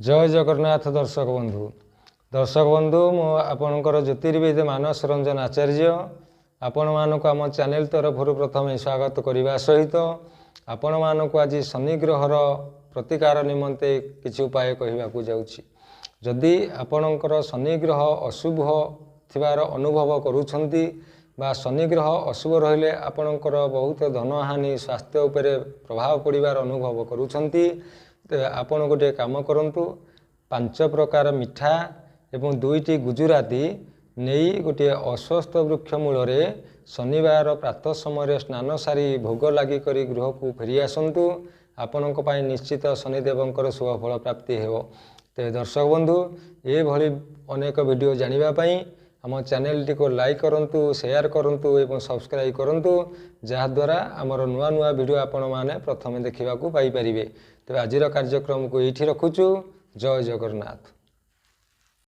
जय जगन्नाथ दर्शक बंधु मो आपणकर ज्योतिर्विद मानस रंजन आचार्य आपण मानक आम चैनल तरफ प्रथम स्वागत करने सहित आपण मानक आज शनि ग्रहर प्रतिकार निमंते किसी उपाय कहवाक जाऊँगी। जदि आपणकर शनि ग्रह अशुभ थिबार अनुभव करूछंती बा शनि ग्रह अशुभ रहिले आपणकर बहुत धनहानि स्वास्थ्य उपरे प्रभाव पड़िबार अनुभव करूछंती आपण गोटे काम करंतु 5 प्रकार मिठा एवं 2टी गुजराती नहीं गोटे अस्वस्थ वृक्ष मूल शनिवार प्रातः समय स्नान सारी भोग लगी करी गृह को फेरी आसतु आपण निश्चित शनिदेवंकर शुभफल प्राप्ति हो। तो दर्शक बंधु ये भली अनेक वीडियो जानापी आम चैनल टी को लाइक करंतु शेयर करंतु एवं सब्सक्राइब करंतु जहाद्वारा आमर नुआ नुआ वीडियो आपण माने प्रथमे देखा पाई परिबे। तो आज कार्यक्रम को ये रखुचु। जय जगन्नाथ।